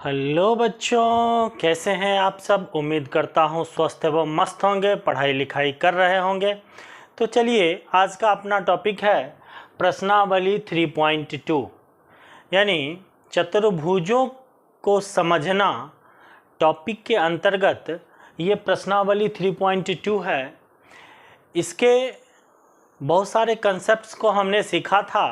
Hello बच्चों, कैसे हैं आप सब। उम्मीद करता हूं स्वस्थ एवं मस्त होंगे, पढ़ाई लिखाई कर रहे होंगे। तो चलिए, आज का अपना टॉपिक है प्रश्नावली 3.2 यानी चतुर्भुजों को समझना। टॉपिक के अंतर्गत ये प्रश्नावली 3.2 है। इसके बहुत सारे कंसेप्ट्स को हमने सीखा था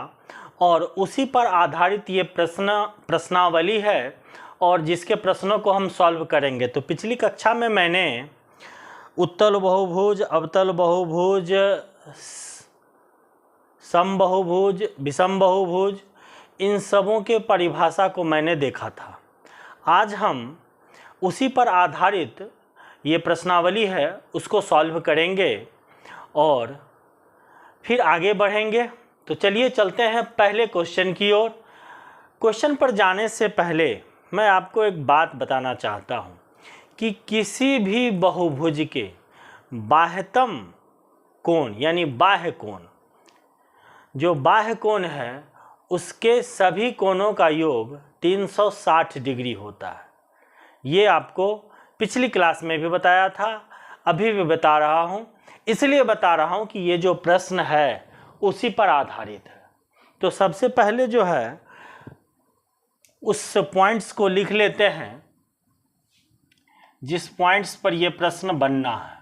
और उसी पर आधारित ये प्रश्नावली है और जिसके प्रश्नों को हम सॉल्व करेंगे। तो पिछली कक्षा में मैंने उत्तल बहुभुज, अवतल बहुभुज, समबहुभुज, विषम बहुभुज, इन सबों के परिभाषा को मैंने देखा था। आज हम उसी पर आधारित ये प्रश्नावली है उसको सॉल्व करेंगे और फिर आगे बढ़ेंगे। तो चलिए चलते हैं पहले क्वेश्चन की ओर। क्वेश्चन पर जाने से पहले मैं आपको एक बात बताना चाहता हूँ कि किसी भी बहुभुज के बाह्यतम कोण यानी बाह्य कोण, जो बाह्य कोण है उसके सभी कोणों का योग 360 डिग्री होता है। ये आपको पिछली क्लास में भी बताया था, अभी भी बता रहा हूँ। इसलिए बता रहा हूँ कि ये जो प्रश्न है उसी पर आधारित है। तो सबसे पहले जो है उस पॉइंट्स को लिख लेते हैं जिस पॉइंट्स पर यह प्रश्न बनना है।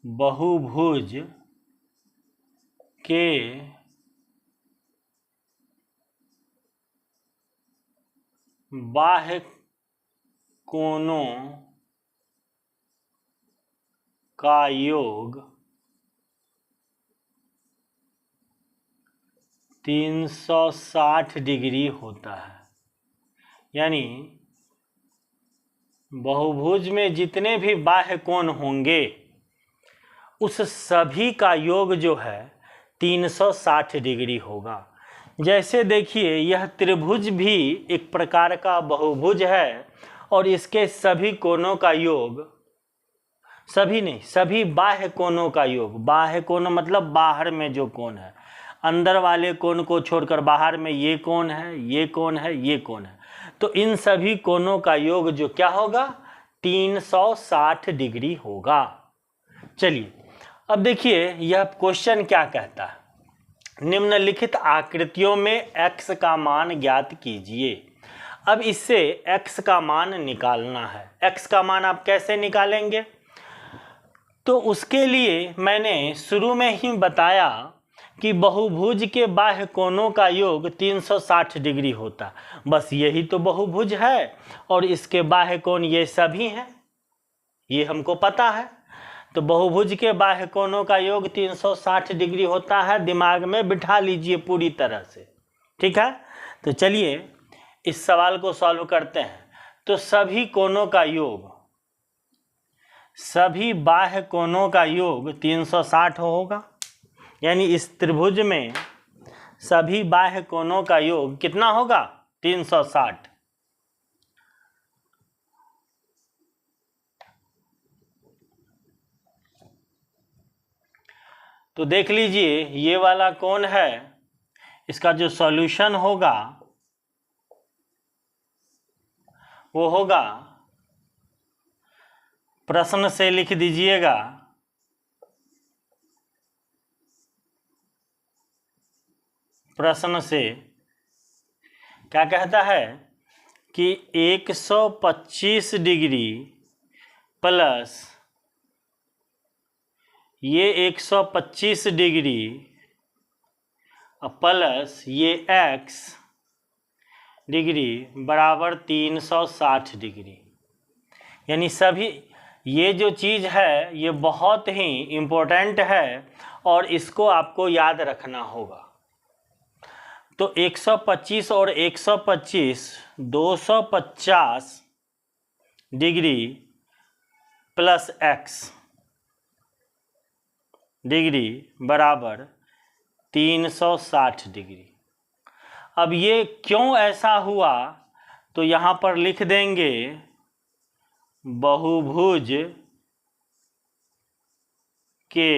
बहुभुज के बाह्य कोणों का योग 360 डिग्री होता है। यानी बहुभुज में जितने भी बाह्य कोण होंगे उस सभी का योग जो है 360 डिग्री होगा। जैसे देखिए, यह त्रिभुज भी एक प्रकार का बहुभुज है और इसके सभी कोणों का योग, सभी नहीं, सभी बाह्य कोणों का योग, बाह्य कोण मतलब बाहर में जो कोण है, अंदर वाले कोण को छोड़कर बाहर में ये कोण है, ये कोण है, ये कोण है, तो इन सभी कोणों का योग जो क्या होगा 360 डिग्री होगा। चलिए अब देखिए यह क्वेश्चन क्या कहता है। निम्नलिखित आकृतियों में x का मान ज्ञात कीजिए। अब इससे x का मान निकालना है। x का मान आप कैसे निकालेंगे? तो उसके लिए मैंने शुरू में ही बताया कि बहुभुज के बाह्य कोणों का योग 360 डिग्री होता। बस यही तो बहुभुज है और इसके बाह्य कोण ये सभी हैं, ये हमको पता है। तो बहुभुज के बाह्य कोणों का योग 360 डिग्री होता है। दिमाग में बिठा लीजिए पूरी तरह से, ठीक है। तो चलिए इस सवाल को सॉल्व करते हैं। तो सभी कोणों का योग, सभी बाह्य कोणों का योग 360 होगा। यानी इस त्रिभुज में सभी बाह्य कोणों का योग कितना होगा 360। तो देख लीजिए ये वाला कोण है, इसका जो सॉल्यूशन होगा वो होगा, प्रश्न से लिख दीजिएगा, प्रश्न से क्या कहता है कि 125 डिग्री प्लस ये 125 डिग्री प्लस ये x डिग्री बराबर 360 डिग्री। यानी सभी ये जो चीज़ है ये बहुत ही इम्पोर्टेंट है और इसको आपको याद रखना होगा। तो 125 और 125 250 डिग्री प्लस x डिग्री बराबर 360 डिग्री। अब ये क्यों ऐसा हुआ तो यहाँ पर लिख देंगे बहुभुज के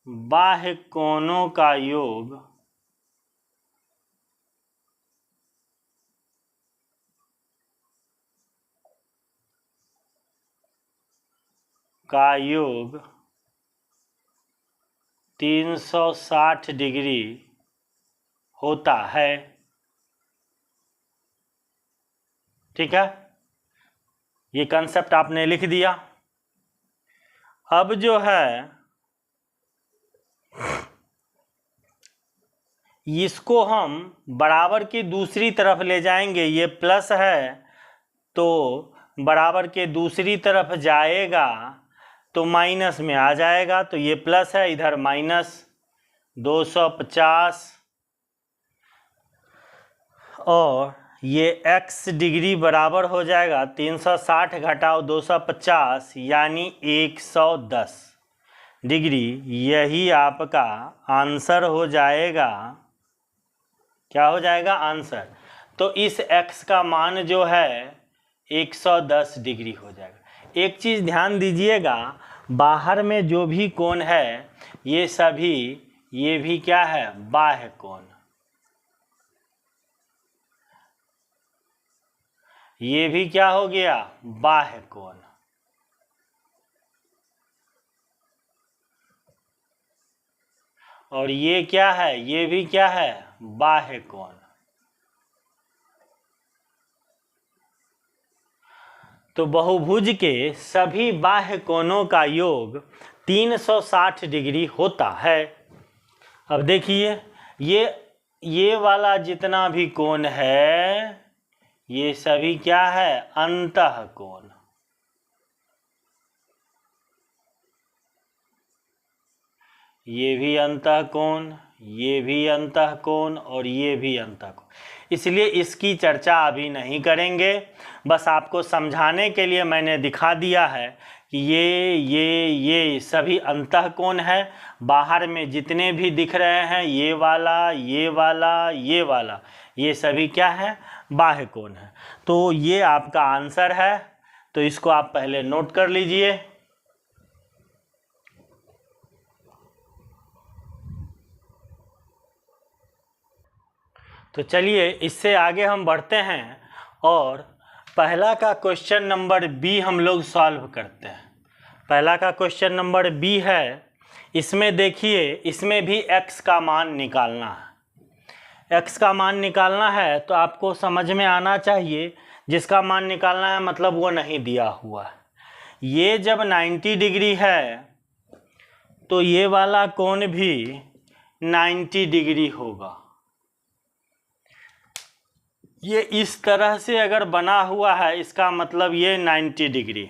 बाह्य कोणों का योग का योग 360 डिग्री होता है। ठीक है, ये कंसेप्ट आपने लिख दिया। अब जो है इसको हम बराबर की दूसरी तरफ ले जाएंगे। ये प्लस है तो बराबर के दूसरी तरफ जाएगा तो माइनस में आ जाएगा, तो ये प्लस है, इधर माइनस 250 और ये x डिग्री बराबर हो जाएगा 360 घटाओ 250 यानी 110 डिग्री। यही आपका आंसर हो जाएगा। क्या हो जाएगा? आंसर। तो इस x का मान जो है 110 डिग्री हो जाएगा। एक चीज़ ध्यान दीजिएगा, बाहर में जो भी कोण है ये सभी, ये भी क्या है? बाह्य कोण। ये भी क्या हो गया? बाह्य कोण। और ये क्या है? ये भी क्या है? बाह्य कोण। तो बहुभुज के सभी बाह्य कोणों का योग 360 डिग्री होता है। अब देखिए, ये वाला जितना भी कोण है ये सभी क्या है? अंतःकोण। ये भी अंतःकोण, ये भी अंतःकोण और ये भी अंतःकोण। इसलिए इसकी चर्चा अभी नहीं करेंगे, बस आपको समझाने के लिए मैंने दिखा दिया है कि ये सभी अंतःकोण है। बाहर में जितने भी दिख रहे हैं, ये वाला, ये वाला, ये वाला, ये सभी क्या है? बाह्य कोण है। तो ये आपका आंसर है, तो इसको आप पहले नोट कर लीजिए। तो चलिए इससे आगे हम बढ़ते हैं और पहला का क्वेश्चन नंबर बी हम लोग सॉल्व करते हैं। पहला का क्वेश्चन नंबर बी है। इसमें देखिए, इसमें भी x का मान निकालना है। x का मान निकालना है तो आपको समझ में आना चाहिए, जिसका मान निकालना है मतलब वो नहीं दिया हुआ है। ये जब 90 डिग्री है तो ये वाला कोण भी 90 डिग्री होगा। ये इस तरह से अगर बना हुआ है, इसका मतलब ये 90 डिग्री।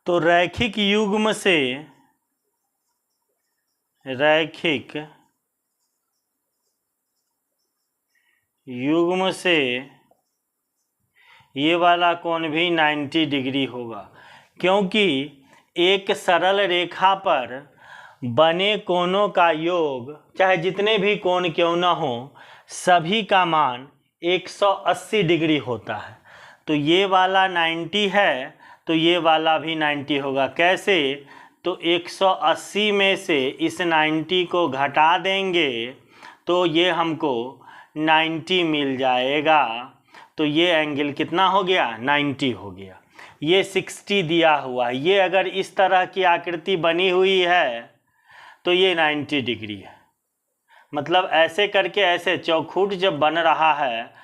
तो रैखिक युग्म से, रैखिक युग्म से ये वाला कोण भी 90 डिग्री होगा, क्योंकि एक सरल रेखा पर बने कोणों का योग, चाहे जितने भी कोण क्यों ना हो, सभी का मान 180 डिग्री होता है। तो ये वाला 90 है तो ये वाला भी 90 होगा। कैसे? तो 180 में से इस 90 को घटा देंगे तो ये हमको 90 मिल जाएगा। तो ये एंगल कितना हो गया? 90 हो गया। ये 60 दिया हुआ है। ये अगर इस तरह की आकृति बनी हुई है तो ये 90 डिग्री है। मतलब ऐसे करके, ऐसे चौखुट जब बन रहा है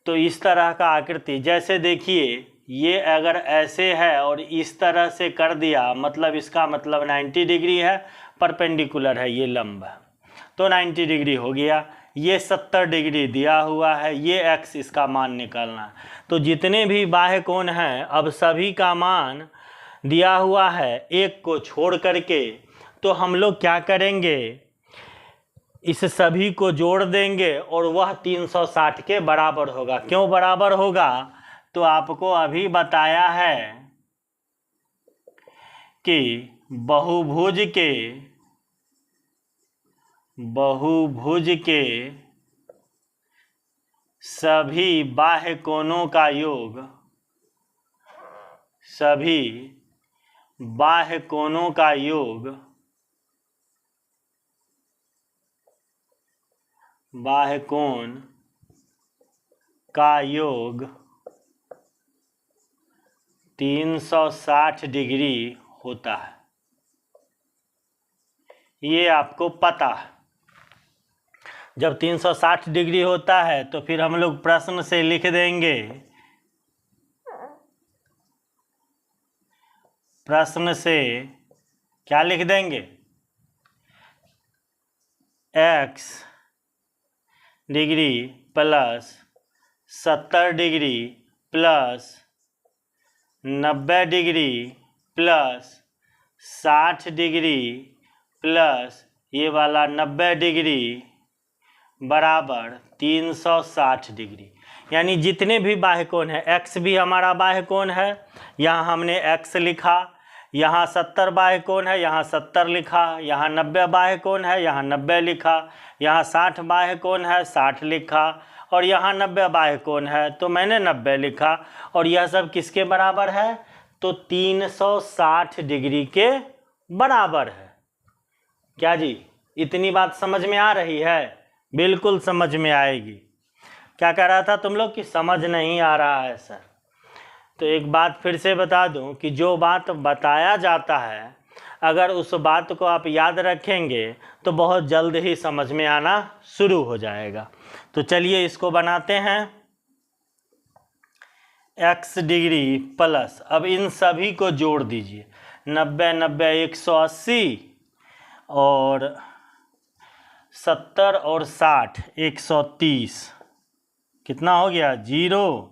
तो इस तरह का आकृति, जैसे देखिए ये अगर ऐसे है और इस तरह से कर दिया, मतलब इसका मतलब 90 डिग्री है, परपेंडिकुलर है, ये लंब है, तो 90 डिग्री हो गया। ये 70 डिग्री दिया हुआ है, ये x इसका मान निकालना है। तो जितने भी बाह्य कोण हैं, अब सभी का मान दिया हुआ है, एक को छोड़ करके। तो हम लोग क्या करेंगे? इस सभी को जोड़ देंगे और वह 360 के बराबर होगा। क्यों बराबर होगा? तो आपको अभी बताया है कि बहुभुज के सभी बाह्य कोणों का योग, सभी बाह्य कोणों का योग बाह्य कोण का योग 360 डिग्री होता है, ये आपको पता है। जब 360 डिग्री होता है तो फिर हम लोग प्रश्न से लिख देंगे, प्रश्न से क्या लिख देंगे, x degree plus 70 degree plus 90 degree plus 60 degree plus ये वाला 90 डिग्री बराबर 360 डिग्री। यानी जितने भी बाह्य कोण है, x भी हमारा बाह्य कोण है, यहाँ हमने x लिखा, यहाँ 70 बाह्य कोण है, यहाँ 70 लिखा, यहाँ 90 बाह्य कोण है, यहाँ 90 लिखा, यहाँ 60 बाह्य कोण है, 60 लिखा, और यहाँ 90 बाह्य कोण है तो मैंने 90 लिखा। और यह सब किसके बराबर है, तो 360 डिग्री के बराबर है। क्या जी, इतनी बात समझ में आ रही है? बिल्कुल समझ में आएगी। क्या कह रहा था तुम लोग कि समझ नहीं आ रहा है सर? तो एक बात फिर से बता दूं कि जो बात बताया जाता है, अगर उस बात को आप याद रखेंगे तो बहुत जल्द ही समझ में आना शुरू हो जाएगा। तो चलिए इसको बनाते हैं, x डिग्री प्लस, अब इन सभी को जोड़ दीजिए, 90 90 180 और 70 और 60 130, कितना हो गया, 0,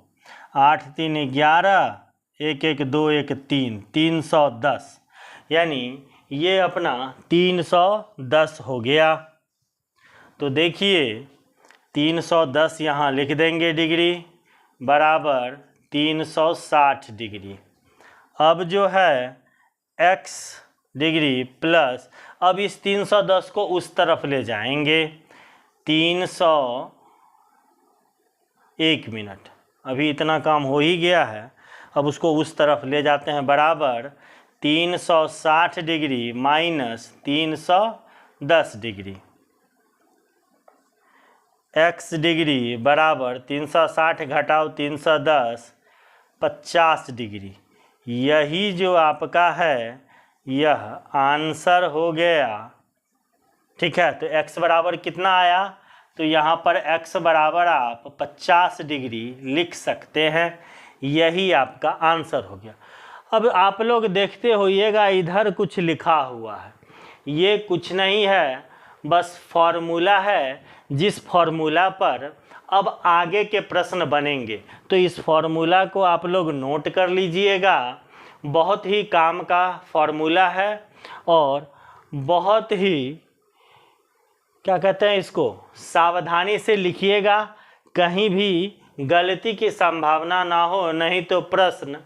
8 3 11, 1 1 2 1 3, 310। यानी ये अपना 310 हो गया। तो देखिए 310 यहाँ लिख देंगे डिग्री बराबर 360 डिग्री। अब जो है x डिग्री प्लस, अब इस 310 को उस तरफ ले जाएंगे, 1 मिनट, अभी इतना काम हो ही गया है, अब उसको उस तरफ ले जाते हैं, बराबर 360 degree minus 310 degree. x degree बराबर 360 घटाओ 310, 50 डिग्री। यही जो आपका है यह आंसर हो गया। ठीक है, तो x बराबर कितना आया, तो यहाँ पर x बराबर आप 50 डिग्री लिख सकते हैं, यही आपका आंसर हो गया। अब आप लोग देखते होइएगा इधर कुछ लिखा हुआ है, ये कुछ नहीं है, बस फॉर्मूला है, जिस फॉर्मूला पर अब आगे के प्रश्न बनेंगे। तो इस फॉर्मूला को आप लोग नोट कर लीजिएगा, बहुत ही काम का फॉर्मूला है और बहुत ही, क्या कहते हैं इसको, सावधानी से लिखिएगा, कहीं भी गलती की संभावना ना हो, नहीं तो प्रश्न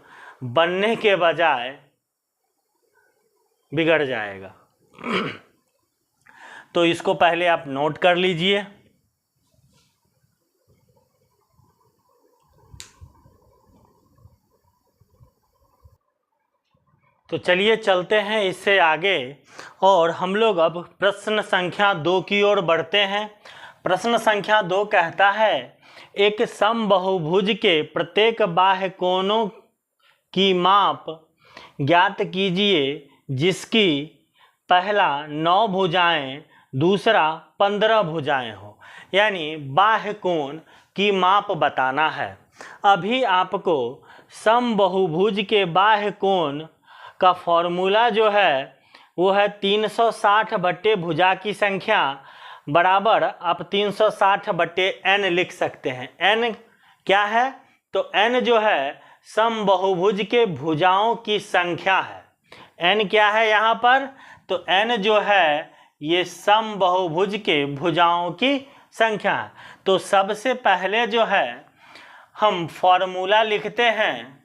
बनने के बजाय बिगड़ जाएगा। तो इसको पहले आप नोट कर लीजिए। तो चलिए चलते हैं इससे आगे और हम लोग अब प्रश्न संख्या 2 की ओर बढ़ते हैं। प्रश्न संख्या 2 कहता है, एक समबाहुभुज के प्रत्येक बाह्य कोणों की माप ज्ञात कीजिए जिसकी पहला 9 भुजाएं, दूसरा 15 भुजाएं हो। यानी बाह्य कोण की माप बताना है। अभी आपको समबाहुभुज के बाह्य कोण का फॉर्मूला जो है वो है 360 बट्टे भुजा की संख्या बराबर आप 360 बट्टे n लिख सकते हैं। n क्या है, तो n जो है समबाहुभुज के भुजाओं की संख्या है। n क्या है यहाँ पर, तो n जो है ये समबाहुभुज के भुजाओं की संख्या है। तो सबसे पहले जो है हम फॉर्मूला लिखते हैं,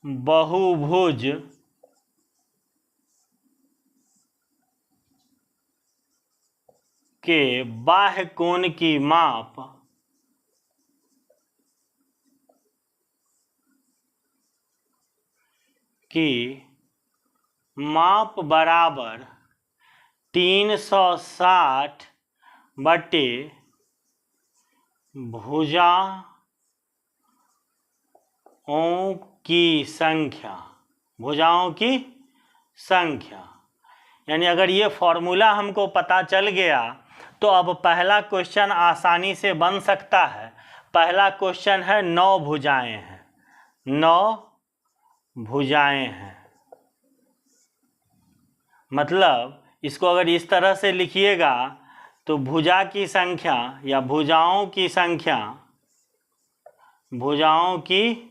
समबाहुभुज के बाह्य कोण की माप बराबर 360 बटे भुजाओं की संख्या, भुजाओं की संख्या। यानी अगर ये फॉर्मूला हमको पता चल गया तो अब पहला क्वेश्चन आसानी से बन सकता है। पहला क्वेश्चन है 9 भुजाएं हैं, 9 भुजाएं हैं। मतलब इसको अगर इस तरह से लिखिएगा तो भुजा की संख्या या भुजाओं की संख्या, भुजाओं की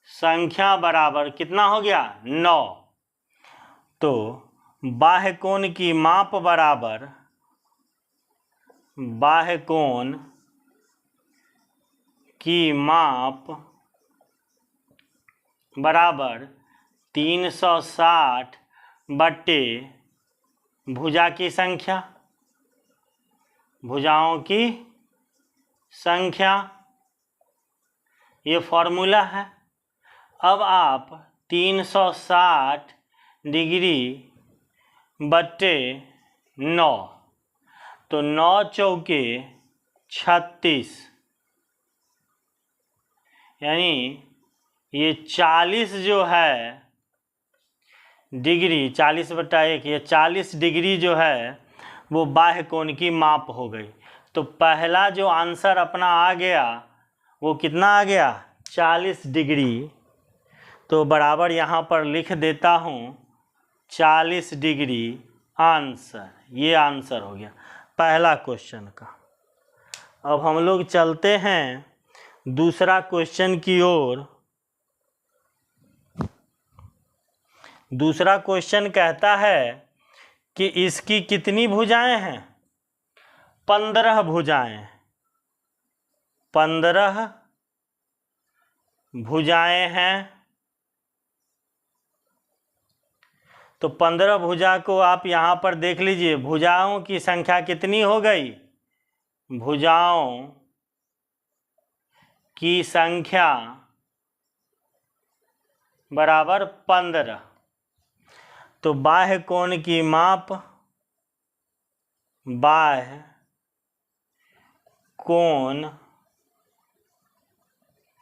संख्या बराबर कितना हो गया 9। तो बाह्य कोण की माप बराबर, बाह्य कोण की माप बराबर 360 बटे भुजा की संख्या, भुजाओं की संख्या, ये फॉर्मूला है। अब आप 360 डिग्री बटे 9, तो 9 चौके 36, यानी ये 40 जो है डिग्री, 40 बटा 1, ये 40 डिग्री जो है वो बाह्य कोण की माप हो गई। तो पहला जो आंसर अपना आ गया वो कितना आ गया 40 डिग्री। तो बराबर यहाँ पर लिख देता हूँ 40 डिग्री आंसर। ये आंसर हो गया पहला क्वेश्चन का। अब हम लोग चलते हैं दूसरा क्वेश्चन की ओर। दूसरा क्वेश्चन कहता है कि इसकी कितनी भुजाएं हैं 15 भुजाएं, 15 भुजाएं हैं। तो 15 भुजा को आप यहाँ पर देख लीजिए, भुजाओं की संख्या कितनी हो गई, भुजाओं की संख्या बराबर 15। तो बाह्य कोण की माप, बाह्य कोण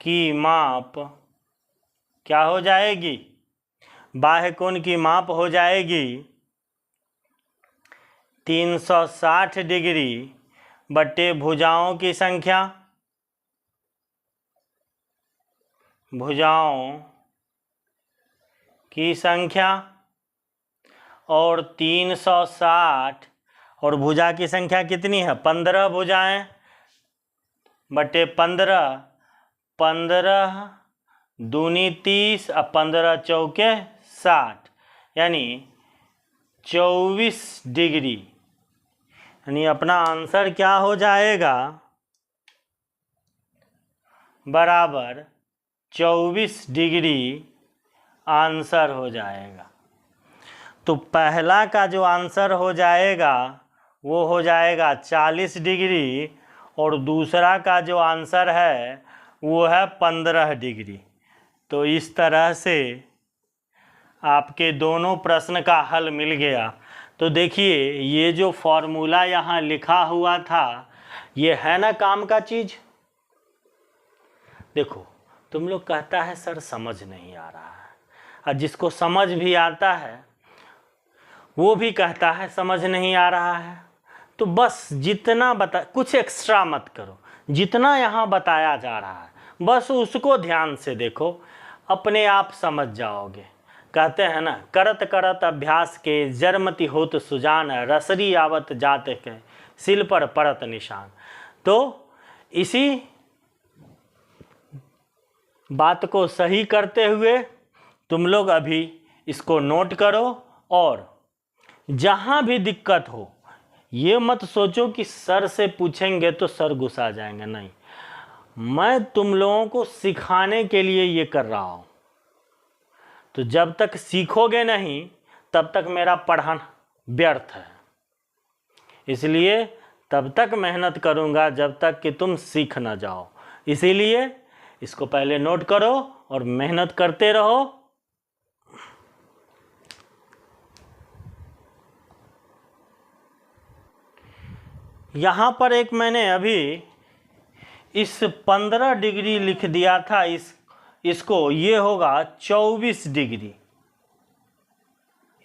की माप क्या हो जाएगी, बाह्य कोण की माप हो जाएगी 360 डिग्री बटे भुजाओं की संख्या, भुजाओं की संख्या, और 360 और भुजा की संख्या कितनी है 15 भुजाएं बटे 15, 15 दूनी 30 और 15 चौके 60, यानी 24 डिग्री। यानी अपना आंसर क्या हो जाएगा बराबर 24 डिग्री आंसर हो जाएगा। तो पहला का जो आंसर हो जाएगा वो हो जाएगा 40 डिग्री और दूसरा का जो आंसर है वो है 15 डिग्री। तो इस तरह से आपके दोनों प्रश्न का हल मिल गया। तो देखिए ये जो फॉर्मूला यहाँ लिखा हुआ था ये है ना काम का चीज़। देखो तुम लोग कहता है सर समझ नहीं आ रहा है, और जिसको समझ भी आता है वो भी कहता है समझ नहीं आ रहा है। तो बस जितना कुछ एक्स्ट्रा मत करो, जितना यहाँ बताया जा रहा है बस उसको ध्यान से देखो, अपने आप समझ जाओगे। कहते हैं ना करत करत अभ्यास के जरमति होत सुजान, रसरी आवत जात के सिल पर परत निशान। तो इसी बात को सही करते हुए तुम लोग अभी इसको नोट करो, और जहाँ भी दिक्कत हो ये मत सोचो कि सर से पूछेंगे तो सर गुस्सा जाएंगे, नहीं, मैं तुम लोगों को सिखाने के लिए ये कर रहा हूँ। तो जब तक सीखोगे नहीं तब तक मेरा पढ़ाना व्यर्थ है, इसलिए तब तक मेहनत करूँगा जब तक कि तुम सीख ना जाओ। इसीलिए इसको पहले नोट करो और मेहनत करते रहो। यहाँ पर एक मैंने अभी इस 15 डिग्री लिख दिया था, इसको ये होगा 24 डिग्री।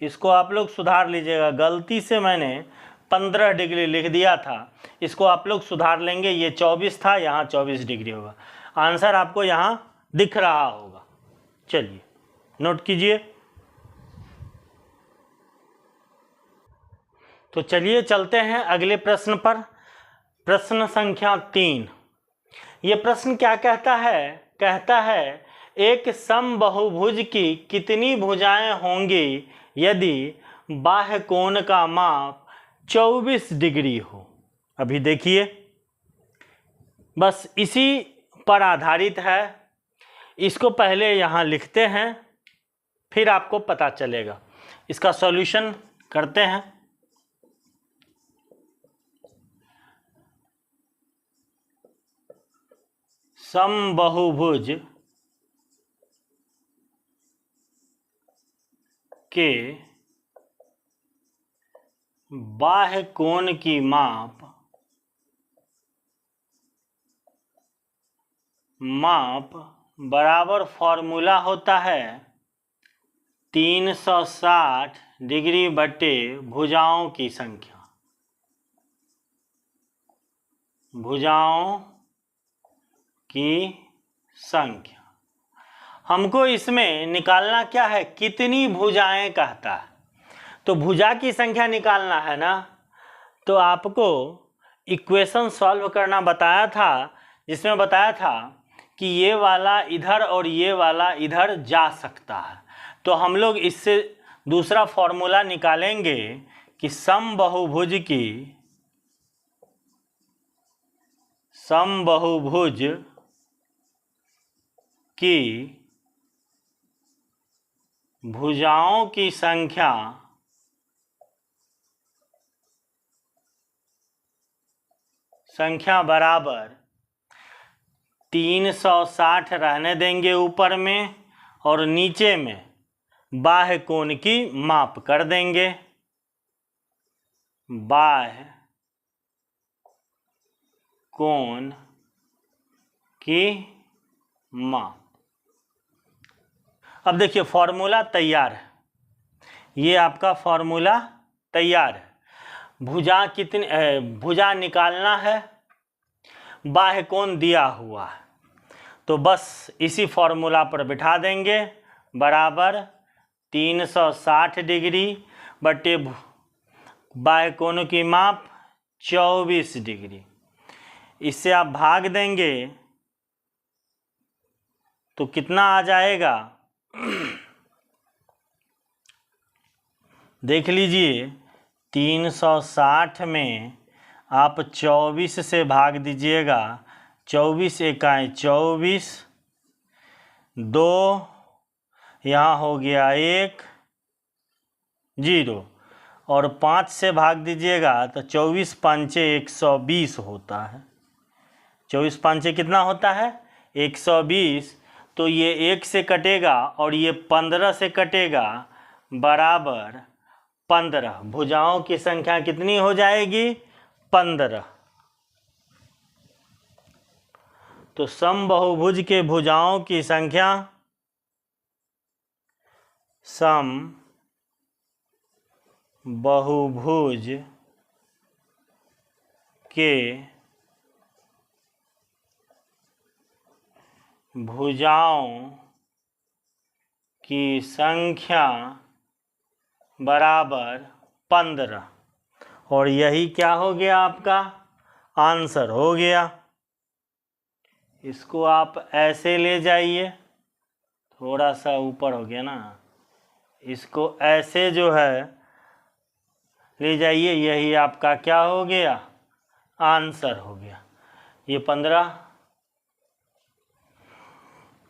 इसको आप लोग सुधार लीजिएगा, गलती से मैंने 15 डिग्री लिख दिया था, इसको आप लोग सुधार लेंगे। ये 24 था, यहाँ 24 डिग्री होगा। आंसर आपको यहाँ दिख रहा होगा। चलिए नोट कीजिए। तो चलिए चलते हैं अगले प्रश्न पर। प्रश्न संख्या 3। ये प्रश्न क्या कहता है? कहता है एक समबाहुभुज की कितनी भुजाएं होंगी यदि बाह्य कोण का माप 24 डिग्री हो। अभी देखिए, बस इसी पर आधारित है। इसको पहले यहाँ लिखते हैं, फिर आपको पता चलेगा। इसका सॉल्यूशन करते हैं। समबाहुभुज के बाह्य कोण की माप बराबर फॉर्मूला होता है 360 डिग्री बटे भुजाओं की संख्या। भुजाओं की संख्या हमको इसमें निकालना क्या है? कितनी भुजाएं कहता है, तो भुजा की संख्या निकालना है ना। तो आपको इक्वेशन सॉल्व करना बताया था, जिसमें बताया था कि ये वाला इधर और ये वाला इधर जा सकता है। तो हम लोग इससे दूसरा फॉर्मूला निकालेंगे कि समबाहुभुज की भुजाओं की संख्या बराबर 360 रहने देंगे ऊपर में, और नीचे में बाह्य कोण की माप कर देंगे। बाह्य कोण की माप। अब देखिए फॉर्मूला तैयार है, ये आपका फॉर्मूला तैयार है। भुजा निकालना है, बाह्य कोण दिया हुआ है, तो बस इसी फॉर्मूला पर बिठा देंगे। बराबर 360 डिग्री बटे बाह्य कोण की माप 24 डिग्री। इससे आप भाग देंगे तो कितना आ जाएगा? देख लीजिए, 360 में आप 24 से भाग दीजिएगा। 24 एकाएँ 24, 2 यहाँ हो गया 1 0, और 5 से भाग दीजिएगा तो 24 पंचे 120 होता है। 24 पंचे कितना होता है? 120। तो ये 1 से कटेगा और ये 15 से कटेगा, बराबर 15। भुजाओं की संख्या कितनी हो जाएगी? 15। तो समबाहुभुज के भुजाओं की संख्या समबाहुभुज के भुजाओं की संख्या बराबर 15, और यही क्या हो गया? आपका आंसर हो गया। इसको आप ऐसे ले जाइए, थोड़ा सा ऊपर हो गया ना, इसको ऐसे जो है ले जाइए, यही आपका क्या हो गया? आंसर हो गया। ये 15।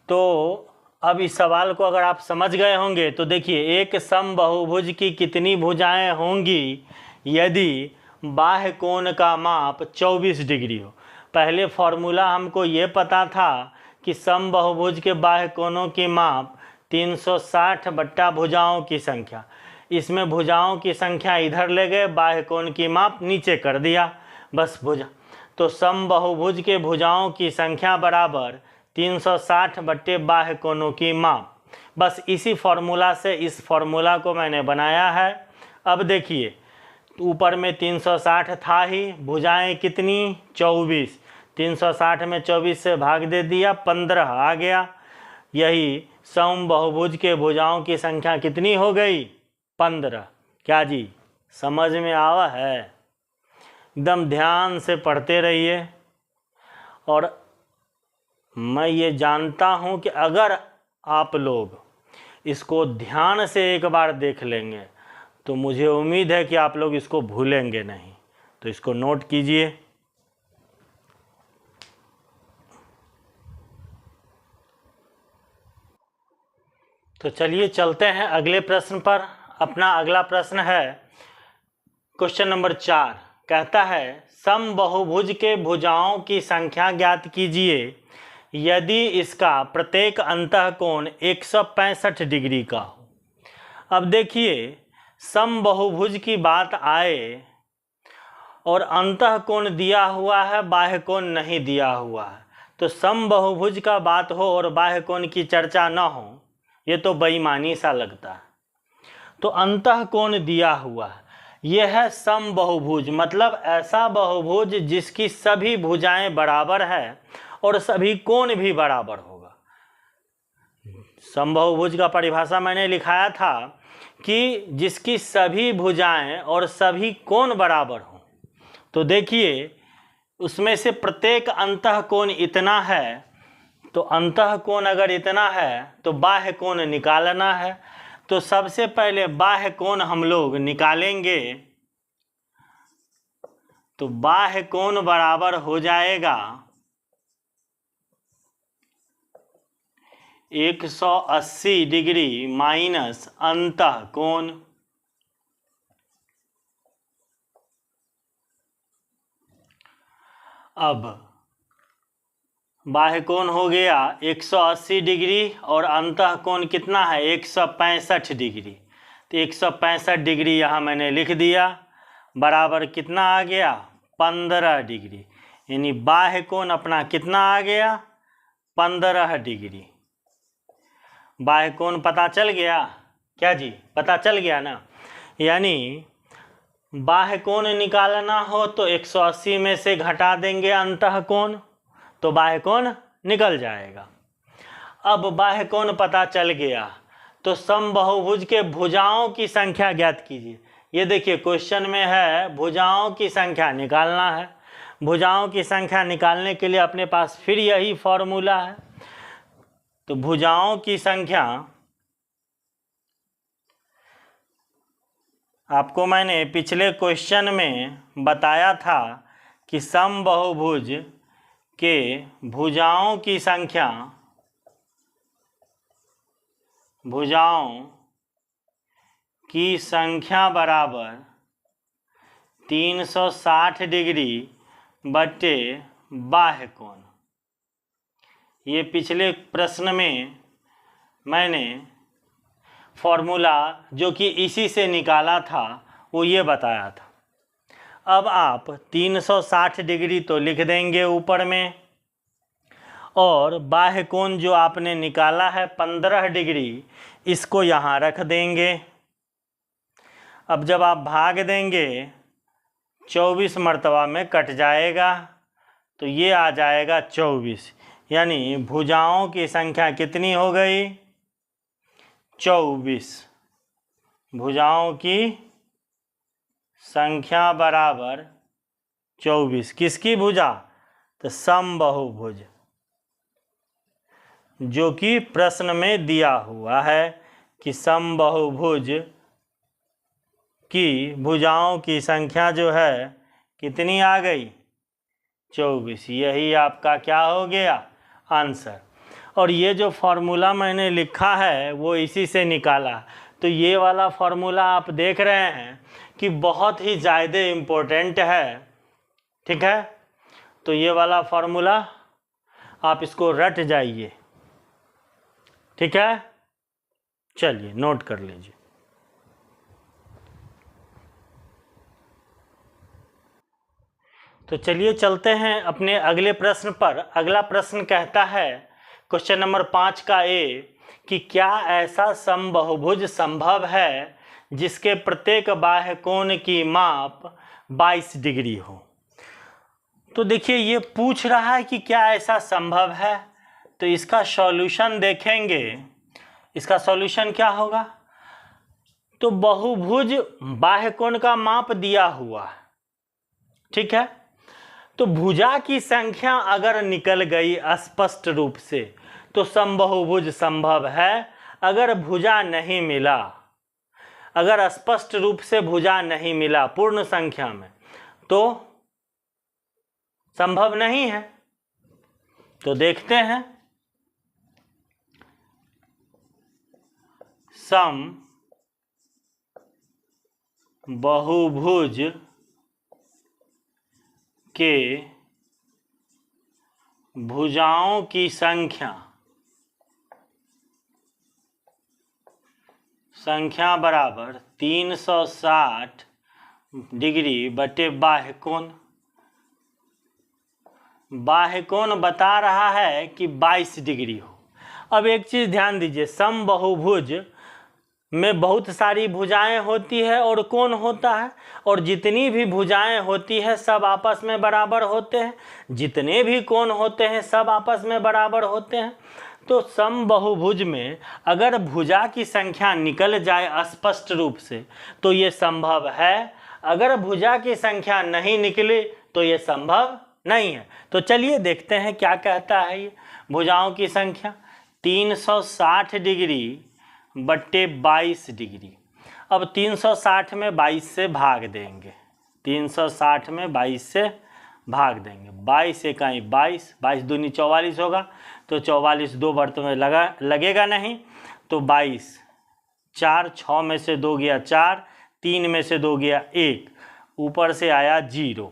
तो अब इस सवाल को अगर आप समझ गए होंगे तो देखिए, एक समबाहुभुज की कितनी भुजाएं होंगी यदि बाह्य कोण का माप 24 डिग्री हो। पहले फॉर्मूला हमको ये पता था कि समबाहुभुज के बाह्य कोणों की माप 360 बट्टा भुजाओं की संख्या। इसमें भुजाओं की संख्या इधर ले गए, बाह्य कोण की माप नीचे कर दिया। बस भुजा, तो समबाहुभुज के भुजाओं की संख्या बराबर 360 बट्टे बाह्य कोणों की माप। बस इसी फॉर्मूला से इस फॉर्मूला को मैंने बनाया है। अब देखिए ऊपर में 360 था ही, भुजाएं कितनी 24, 360 में 24 से भाग दे दिया 15 आ गया। यही समबाहुभुज के भुजाओं की संख्या कितनी हो गई 15। क्या जी समझ में आवा है? एकदम ध्यान से पढ़ते रहिए। और मैं ये जानता हूँ कि अगर आप लोग इसको ध्यान से एक बार देख लेंगे तो मुझे उम्मीद है कि आप लोग इसको भूलेंगे नहीं। तो इसको नोट कीजिए। तो चलिए चलते हैं अगले प्रश्न पर। अपना अगला प्रश्न है क्वेश्चन नंबर 4। कहता है समबाहुभुज के भुजाओं की संख्या ज्ञात कीजिए यदि इसका प्रत्येक अंतःकोण 165 डिग्री का हो। अब देखिए समबाहुभुज की बात आए और अंतःकोण दिया हुआ है, बाह्य कोण नहीं दिया हुआ है, तो समबाहुभुज का बात हो और बाह्य कोण की चर्चा न हो, ये तो बेईमानी सा लगता है। तो अंतःकोण दिया हुआ है, यह है समबाहुभुज, मतलब ऐसा बहुभुज जिसकी सभी भुजाएं बराबर है और सभी कोण भी बराबर होगा। समबाहुभुज का परिभाषा मैंने लिखाया था कि जिसकी सभी भुजाएं और सभी कोण बराबर हों। तो देखिए उसमें से प्रत्येक अंतःकोण इतना है, तो अंतःकोण अगर इतना है तो बाह्य कोण निकालना है। तो सबसे पहले बाह्य कोण हम लोग निकालेंगे, तो बाह्य कोण बराबर हो जाएगा 180 डिग्री माइनस अंतःकोण। अब बाह्य कोण हो गया 180 डिग्री और अंतःकोण कितना है 165 डिग्री। तो 165 डिग्री यहाँ मैंने लिख दिया, बराबर कितना आ गया 15 डिग्री। यानी बाह्य कोण अपना कितना आ गया 15 डिग्री। बाह्य कोण पता चल गया? क्या जी पता चल गया ना? यानी बाह्य कोण निकालना हो तो 180 में से घटा देंगे अंतःकोण, तो बाह्य कोण निकल जाएगा। अब बाह्य कोण पता चल गया तो समबाहुभुज के भुजाओं की संख्या ज्ञात कीजिए। ये देखिए क्वेश्चन में है भुजाओं की संख्या निकालना है। भुजाओं की संख्या निकालने के लिए अपने पास फिर यही फॉर्मूला है। तो भुजाओं की संख्या आपको मैंने पिछले क्वेश्चन में बताया था कि समबाहुभुज के भुजाओं की संख्या, भुजाओं की संख्या बराबर 360 डिग्री बट्टे बाह्य कोण। ये पिछले प्रश्न में मैंने फॉर्मूला जो कि इसी से निकाला था वो ये बताया था। अब आप 360 डिग्री तो लिख देंगे ऊपर में, और बाह्य कोण जो आपने निकाला है 15 डिग्री, इसको यहाँ रख देंगे। अब जब आप भाग देंगे 24 मर्तबा में कट जाएगा, तो ये आ जाएगा 24। यानी भुजाओं की संख्या कितनी हो गई 24। भुजाओं की संख्या बराबर 24। किसकी भुजा? तो समबाहुभुज, जो कि प्रश्न में दिया हुआ है कि समबाहुभुज की भुजाओं की संख्या जो है कितनी आ गई 24। यही आपका क्या हो गया आंसर। और ये जो फॉर्मूला मैंने लिखा है वो इसी से निकाला। तो ये वाला फॉर्मूला आप देख रहे हैं कि बहुत ही ज़्यादा इम्पोर्टेंट है, ठीक है। तो ये वाला फॉर्मूला आप इसको रट जाइए, ठीक है। चलिए नोट कर लीजिए। तो चलिए चलते हैं अपने अगले प्रश्न पर। अगला प्रश्न कहता है क्वेश्चन नंबर 5 का ए कि क्या ऐसा समबाहुभुज संभव है जिसके प्रत्येक बाह्य कोण की माप 22 डिग्री हो। तो देखिए ये पूछ रहा है कि क्या ऐसा संभव है, तो इसका सॉल्यूशन देखेंगे। इसका सॉल्यूशन क्या होगा, तो बहुभुज बाह्य कोण का माप दिया हुआ है, ठीक है। तो भुजा की संख्या अगर निकल गई स्पष्ट रूप से तो समबाहुभुज संभव है। अगर भुजा नहीं मिला, अगर स्पष्ट रूप से भुजा नहीं मिला पूर्ण संख्या में, तो संभव नहीं है। तो देखते हैं, समबाहुभुज के भुजाओं की संख्या बराबर 360 डिग्री बटे बाह्य कोण। बाह्य कोण बता रहा है कि 22 डिग्री हो। अब एक चीज़ ध्यान दीजिए, समबाहुभुज में बहुत सारी भुजाएं होती है और कोण होता है, और जितनी भी भुजाएं होती है सब आपस में बराबर होते हैं, जितने भी कोण होते हैं सब आपस में बराबर होते हैं। तो समबाहुभुज में अगर भुजा की संख्या निकल जाए स्पष्ट रूप से तो ये संभव है। अगर भुजा की संख्या नहीं निकले तो ये संभव नहीं है। तो चलिए देखते हैं क्या कहता है ये। भुजाओं की संख्या 360 डिग्री बट्टे 22 डिग्री। अब 360 में 22 से भाग देंगे, 360 में 22 से भाग देंगे। 22 इकाई 22, 22 दूनी 44 होगा, तो 44 दो बर्तों में लगेगा नहीं, तो 22 4, 6 में से 2 गया 4, 3 में से 2 गया 1, ऊपर से आया 0।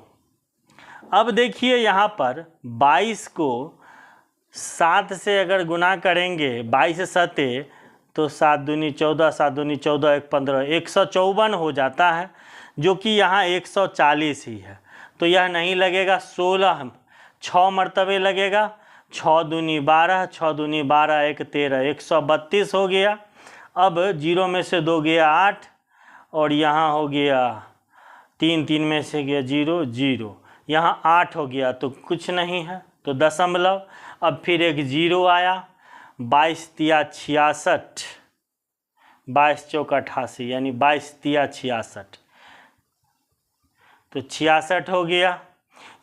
अब देखिए यहाँ पर 22 को 7 से अगर गुना करेंगे, 22 सते तो 7 दूनी 14, 7 दूनी 14, 1 15, 154 हो जाता है, जो कि यहाँ 140 ही है। तो यह नहीं लगेगा, 16 6 मरतबे लगेगा, 6 दूनी 12, 6 दूनी 12, 1 13, 132 हो गया। अब 0 में से 2 गया 8, और यहाँ हो गया 3, 3 में से गया 0 0, यहाँ 8 हो गया, तो कुछ नहीं है, तो दशमलव। अब फिर एक 0 आया, 22 तिया 66, 22 चौक 88, यानी 22 तिया 66, तो 66 हो गया।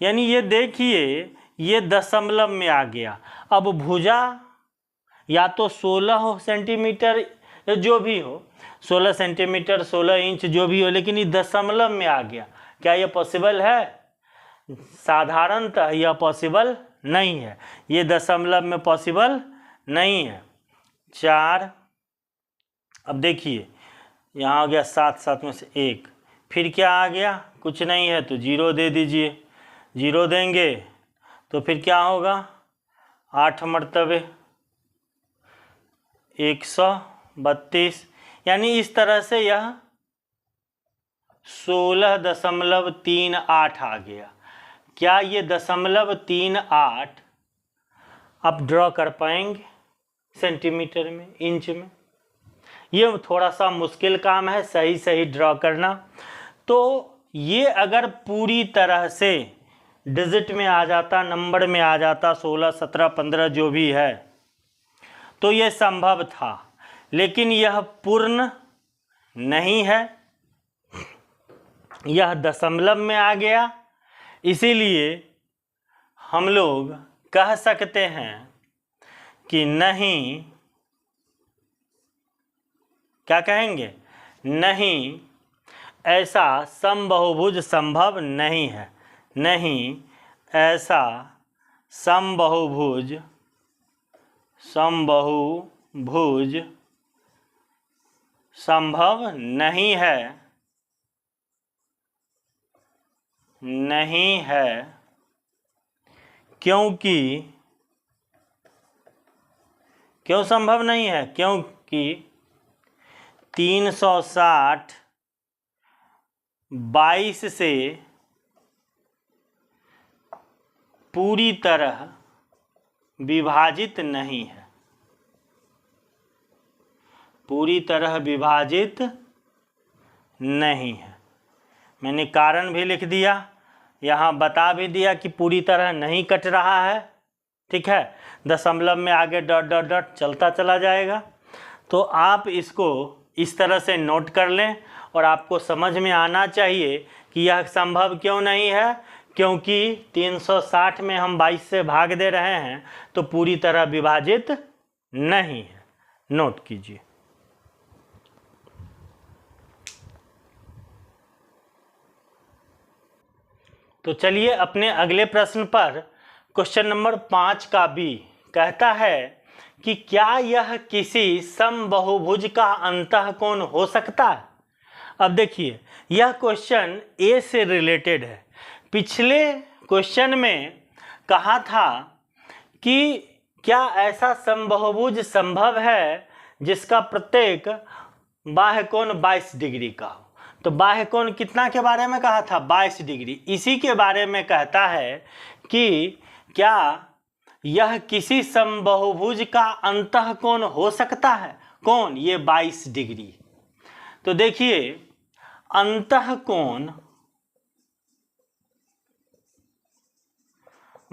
यानी ये देखिए ये दशमलव में आ गया। अब भुजा या तो 16 सेंटीमीटर जो भी हो, 16 सेंटीमीटर 16 इंच जो भी हो, लेकिन ये दशमलव में आ गया। क्या ये पॉसिबल है? साधारणतः यह पॉसिबल नहीं है, ये दशमलव में पॉसिबल नहीं है। 4, अब देखिए यहाँ आ गया 7, 7 में से 1, फिर क्या आ गया, कुछ नहीं है, तो 0 दे दीजिए। 0 देंगे तो फिर क्या होगा, 8 मरतबे 132, यानी इस तरह से यह 16.38 आ गया। क्या ये 0.38 आप ड्रॉ कर पाएंगे सेंटीमीटर में, इंच में? ये थोड़ा सा मुश्किल काम है सही सही ड्रॉ करना। तो ये अगर पूरी तरह से डिजिट में आ जाता, नंबर में आ जाता, 16, 17, 15 जो भी है, तो ये संभव था, लेकिन यह पूर्ण नहीं है, यह दशमलव में आ गया। इसीलिए हम लोग कह सकते हैं कि नहीं, क्या कहेंगे, नहीं, ऐसा समबाहुभुज संभव नहीं है। नहीं, ऐसा समबाहुभुज संभव नहीं है, नहीं है, क्योंकि क्यों संभव नहीं है? क्योंकि 360 22 से पूरी तरह विभाजित नहीं है, पूरी तरह विभाजित नहीं है। मैंने कारण भी लिख दिया, यहाँ बता भी दिया कि पूरी तरह नहीं कट रहा है, ठीक है। दशमलव में आगे डॉट डॉट डॉट चलता चला जाएगा। तो आप इसको इस तरह से नोट कर लें और आपको समझ में आना चाहिए कि यह संभव क्यों नहीं है, क्योंकि 360 में हम 22 से भाग दे रहे हैं तो पूरी तरह विभाजित नहीं है। नोट कीजिए। तो चलिए अपने अगले प्रश्न पर, क्वेश्चन नंबर 5 का बी कहता है कि क्या यह किसी समबहुभुज का अंतःकोण हो सकता है। अब देखिए, यह क्वेश्चन ए से रिलेटेड है। पिछले क्वेश्चन में कहा था कि क्या ऐसा समबहुभुज संभव है जिसका प्रत्येक बाह्य कोण 22 डिग्री का हो। तो बाह्य कोण कितना के बारे में कहा था, 22 डिग्री। इसी के बारे में कहता है कि क्या यह किसी समबहुभुज का अंतःकोण हो सकता है। कौन, ये 22 डिग्री। तो देखिए, अंतःकोण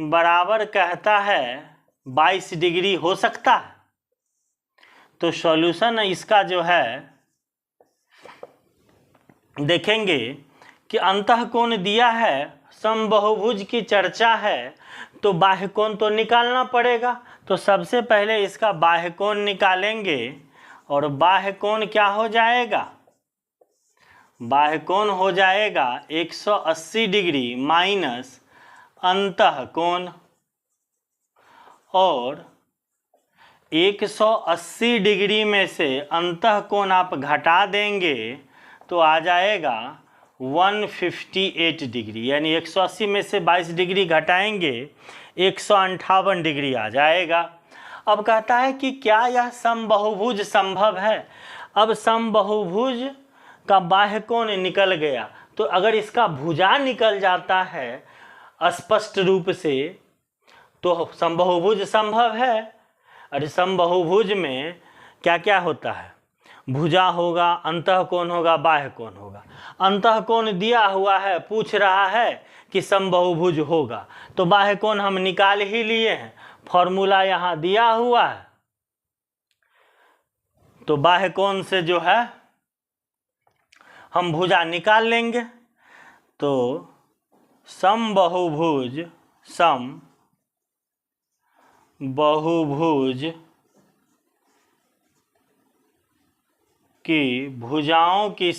बराबर कहता है 22 डिग्री हो सकता है। तो सॉल्यूशन इसका जो है देखेंगे कि अंतःकोण दिया है, समबहुभुज की चर्चा है, तो बाह्य कोण तो निकालना पड़ेगा। तो सबसे पहले इसका बाह्य कोण निकालेंगे और बाह्य कोण क्या हो जाएगा, बाह्य कोण हो जाएगा 180 डिग्री माइनस अंतःकोण, और 180 डिग्री में से अंतःकोण आप घटा देंगे तो आ जाएगा 158 डिग्री, यानी 180 में से 22 डिग्री घटाएंगे 158 डिग्री आ जाएगा। अब कहता है कि क्या यह समबहुभुज संभव है। अब समबहुभुज का बाह्य कोण निकल गया, तो अगर इसका भुजा निकल जाता है स्पष्ट रूप से तो समबहुभुज संभव है। अरे समबहुभुज में क्या क्या होता है, भुजा होगा, अंतःकोण होगा, बाह्य कोण होगा। अंतःकोण दिया हुआ है, पूछ रहा है कि समबहुभुज होगा, तो बाह्य कोण हम निकाल ही लिए हैं, फॉर्मूला यहाँ दिया हुआ है। तो बाह्य कोण से जो है हम भुजा निकाल लेंगे। तो समबहुभुज की भुजाओं की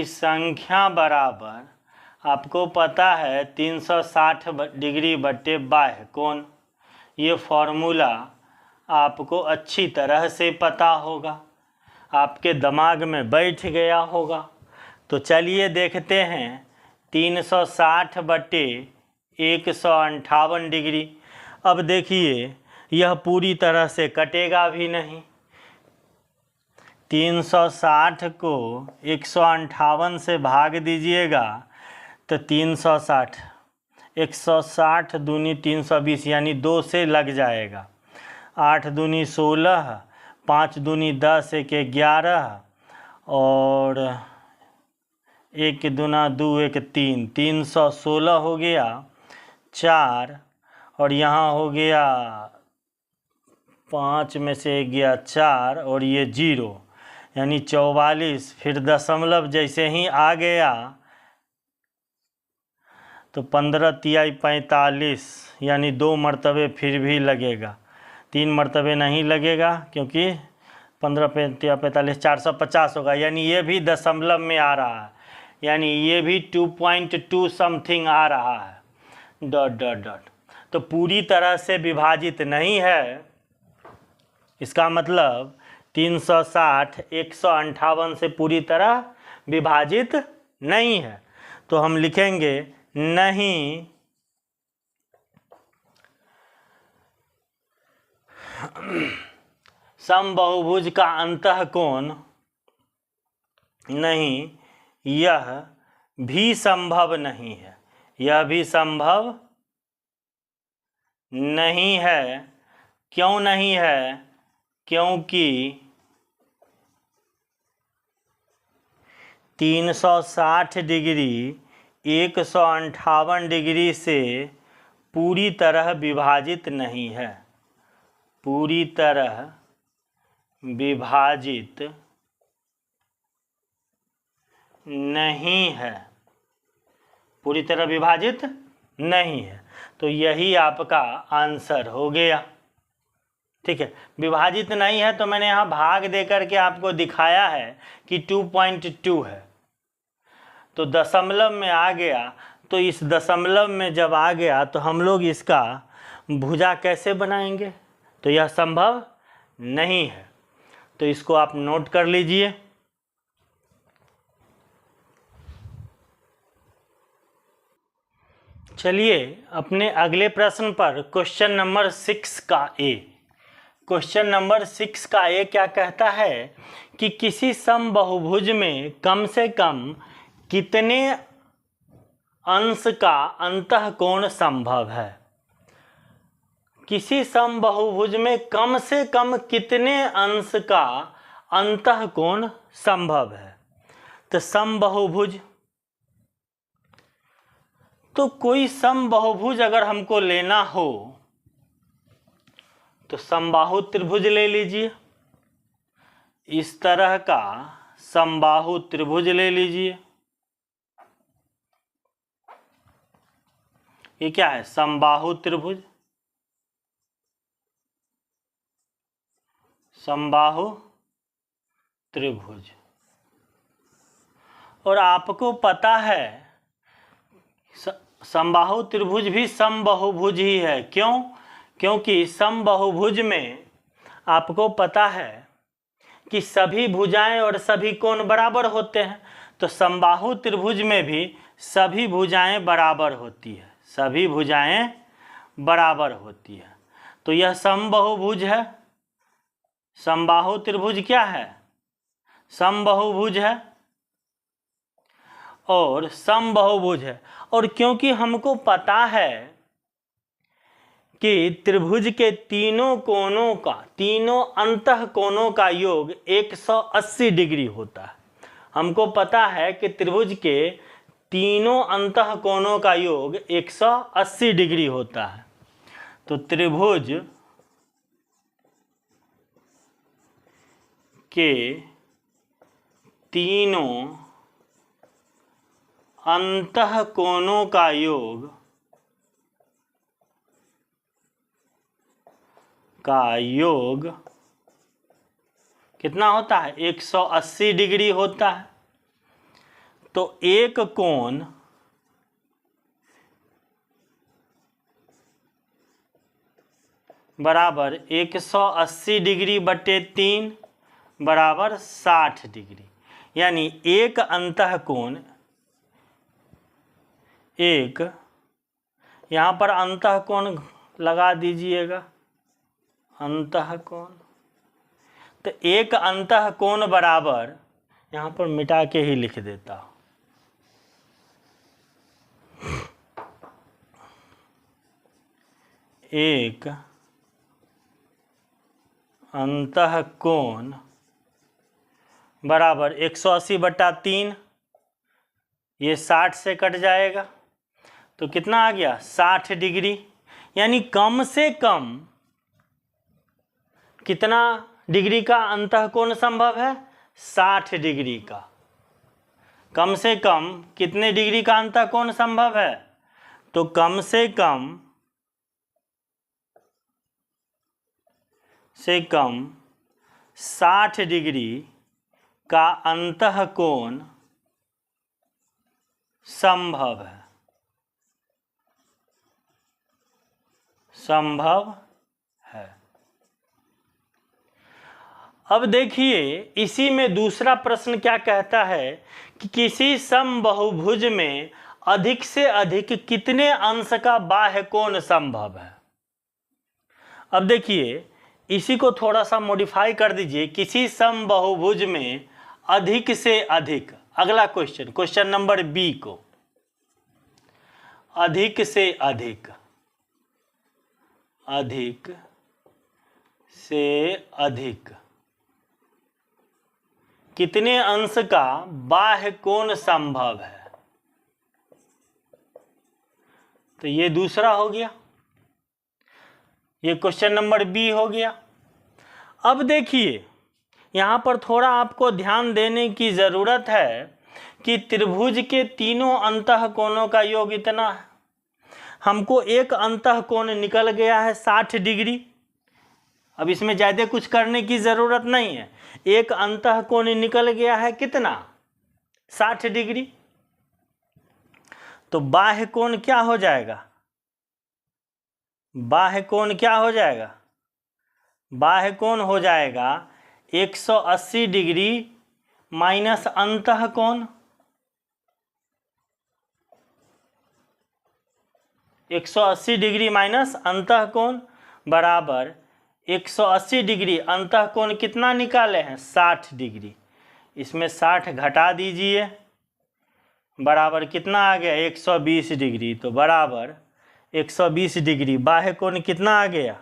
संख्या बराबर, आपको पता है 360 डिग्री बटे बाह्य कोण। ये फॉर्मूला आपको अच्छी तरह से पता होगा, आपके दिमाग में बैठ गया होगा। तो चलिए देखते हैं, 360 बटे 158 डिग्री। अब देखिए, यह पूरी तरह से कटेगा भी नहीं। 360 को 158 से भाग दीजिएगा तो 360, 160 दूनी 320, यानी 2 से लग जाएगा। 8 दूनी 16, 5 दूनी 10, 1 11, और 1 दूना 2, 1 3, 316 हो गया 4, और यहाँ हो गया 5 में से 1 गया 4, और ये 0, यानी 44। फिर दशमलव जैसे ही आ गया तो 15 तिहाई 45, यानी 2 मरतबे फिर भी लगेगा, 3 मरतबे नहीं लगेगा, क्योंकि 15 तिहाई 45, 450 होगा, यानी ये भी दशमलव में आ रहा है, यानी ये भी 2.2 समथिंग आ रहा है, डॉट डॉट डॉट। तो पूरी तरह से विभाजित नहीं है, इसका मतलब 360 158 से पूरी तरह विभाजित नहीं है। तो हम लिखेंगे नहीं समबहुभुज का अंतःकोण, नहीं यह भी संभव नहीं है, यह भी संभव नहीं है। क्यों नहीं है? क्योंकि 360 डिग्री 158 डिग्री से पूरी तरह विभाजित नहीं है, पूरी तरह विभाजित नहीं है, पूरी तरह विभाजित नहीं है। तो यही आपका आंसर हो गया। ठीक है, विभाजित नहीं है तो मैंने यहाँ भाग दे करके आपको दिखाया है कि 2.2 है, तो दशमलव में आ गया। तो इस दशमलव में जब आ गया तो हम लोग इसका भुजा कैसे बनाएंगे? तो यह संभव नहीं है, तो इसको आप नोट कर लीजिए। चलिए अपने अगले प्रश्न पर, क्वेश्चन नंबर 6 का ए। क्वेश्चन नंबर 6 का ए क्या कहता है कि किसी समबाहुभुज में कम से कम कितने अंश का अंतःकोण संभव है? किसी समबाहुभुज में कम से कम कितने अंश का अंतःकोण संभव है? तो समबाहुभुज, तो कोई समबाहुभुज अगर हमको लेना हो तो समबाहु त्रिभुज ले लीजिए। इस तरह का समबाहु त्रिभुज ले लीजिए। ये क्या है? समबाहु त्रिभुज, समबाहु त्रिभुज। और आपको पता है समबाहु त्रिभुज भी समबाहुभुज ही है। क्यों? क्योंकि समबाहुभुज में आपको पता है कि सभी भुजाएं और सभी कोण बराबर होते हैं, तो समबाहु त्रिभुज में भी सभी भुजाएं बराबर होती है, सभी भुजाएं बराबर होती है। तो यह समबाहुभुज है। समबाहु त्रिभुज क्या है? समबाहुभुज है और समबाहुभुज है। और क्योंकि हमको पता है कि त्रिभुज के तीनों कोणों का, तीनों अंतःकोणों का योग 180 डिग्री होता है। हमको पता है कि त्रिभुज के तीनों अंतःकोणों का योग 180 डिग्री होता है। तो त्रिभुज के तीनों अंतःकोणों का योग कितना होता है? 180 डिग्री होता है। तो एक कोण बराबर 180 डिग्री बटे 3 बराबर 60 डिग्री। यानी एक अंतःकोण, एक यहाँ पर अंतःकोण लगा दीजिएगा, अंतःकोण। तो एक अंतःकोण बराबर, यहाँ पर मिटा के ही लिख देता हूँ, एक अंतःकोण बराबर 180 बटा 3, ये 60 से कट जाएगा तो कितना आ गया? 60 डिग्री। यानी कम से कम कितना डिग्री का अंतःकोण संभव है? 60 डिग्री का। कम से कम कितने डिग्री का अंतःकोण संभव है? तो कम से कम 60 डिग्री का अंतःकोण संभव है, संभव है। अब देखिए इसी में दूसरा प्रश्न क्या कहता है कि किसी समबाहुभुज में अधिक से अधिक कितने अंश का बाह्य कोण संभव है? अब देखिए इसी को थोड़ा सा मॉडिफाई कर दीजिए। किसी समबाहुभुज में अधिक से अधिक, अगला क्वेश्चन, क्वेश्चन नंबर बी को, अधिक से अधिक, अधिक से अधिक कितने अंश का बाह्य कोण संभव है? तो ये दूसरा हो गया, ये क्वेश्चन नंबर बी हो गया। अब देखिए यहाँ पर थोड़ा आपको ध्यान देने की ज़रूरत है कि त्रिभुज के तीनों अंतःकोणों का योग इतना है। हमको एक अंतःकोण निकल गया है 60 डिग्री। अब इसमें ज़्यादा कुछ करने की ज़रूरत नहीं है। एक अंतःकोण निकल गया है कितना? 60 डिग्री। तो बाह्य कोण क्या हो जाएगा? बाह्य कोण क्या हो जाएगा? बाह्य कोण हो जाएगा 180 डिग्री माइनस अंतःकोण। 180 डिग्री माइनस अंतःकोण बराबर 180 डिग्री। अंतःकोण कितना निकाले हैं? 60 डिग्री। इसमें 60 घटा दीजिए, बराबर कितना आ गया? 120 डिग्री। तो बराबर 120 डिग्री। बाह्य कोण कितना आ गया?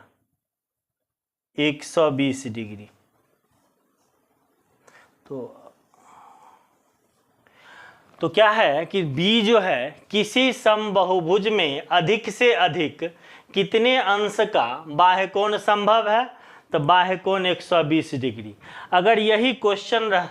120 डिग्री। तो क्या है कि बी जो है, किसी समबाहुभुज में अधिक से अधिक कितने अंश का बाह्य कोण संभव है? तो बाह्य कोण 120 डिग्री। अगर यही क्वेश्चन रह,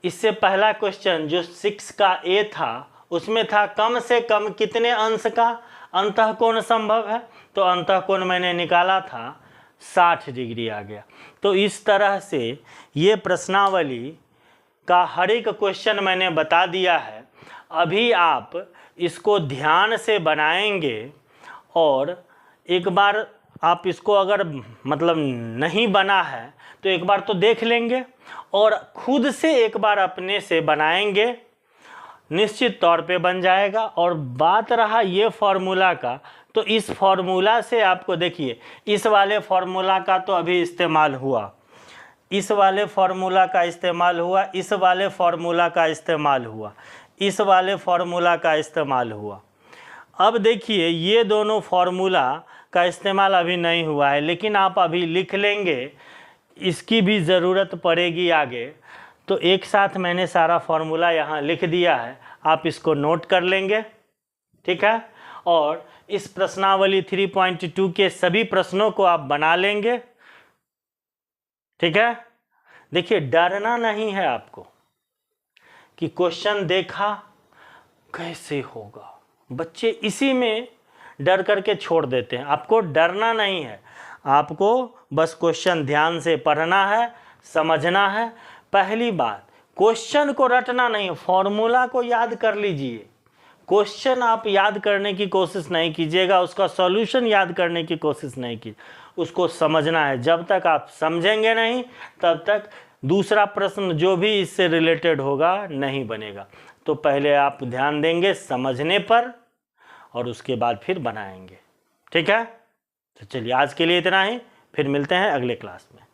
इससे पहला क्वेश्चन जो 6 का ए था उसमें था कम से कम कितने अंश का अंतःकोण संभव है, तो अंतःकोण मैंने निकाला था 60 डिग्री आ गया। तो इस तरह से ये प्रश्नावली का हर एक क्वेश्चन मैंने बता दिया है। अभी आप इसको ध्यान से बनाएंगे और एक बार आप इसको अगर मतलब नहीं बना है तो एक बार तो देख लेंगे और खुद से एक बार अपने से बनाएंगे, निश्चित तौर पे बन जाएगा। और बात रहा ये फॉर्मूला का, तो इस फॉर्मूला से आपको देखिए, इस वाले फॉर्मूला का तो अभी इस्तेमाल हुआ, इस वाले फॉर्मूला का इस्तेमाल हुआ, इस वाले फॉर्मूला का इस्तेमाल हुआ, इस वाले फॉर्मूला का इस्तेमाल हुआ। अब देखिए ये दोनों फॉर्मूला का इस्तेमाल अभी नहीं हुआ है, लेकिन आप अभी लिख लेंगे, इसकी भी ज़रूरत पड़ेगी आगे। तो एक साथ मैंने सारा फॉर्मूला यहाँ लिख दिया है, आप इसको नोट कर लेंगे, ठीक है। और इस प्रश्नावली 3.2 के सभी प्रश्नों को आप बना लेंगे, ठीक है। देखिए डरना नहीं है आपको कि क्वेश्चन देखा कैसे होगा, बच्चे इसी में डर करके छोड़ देते हैं। आपको डरना नहीं है, आपको बस क्वेश्चन ध्यान से पढ़ना है, समझना है। पहली बात, क्वेश्चन को रटना नहीं, फॉर्मूला को याद कर लीजिए। क्वेश्चन आप याद करने की कोशिश नहीं कीजिएगा, उसका सॉल्यूशन याद करने की कोशिश नहीं कीजिए, उसको समझना है। जब तक आप समझेंगे नहीं तब तक दूसरा प्रश्न जो भी इससे रिलेटेड होगा नहीं बनेगा। तो पहले आप ध्यान देंगे समझने पर और उसके बाद फिर बनाएंगे, ठीक है। तो चलिए आज के लिए इतना ही, फिर मिलते हैं अगले क्लास में।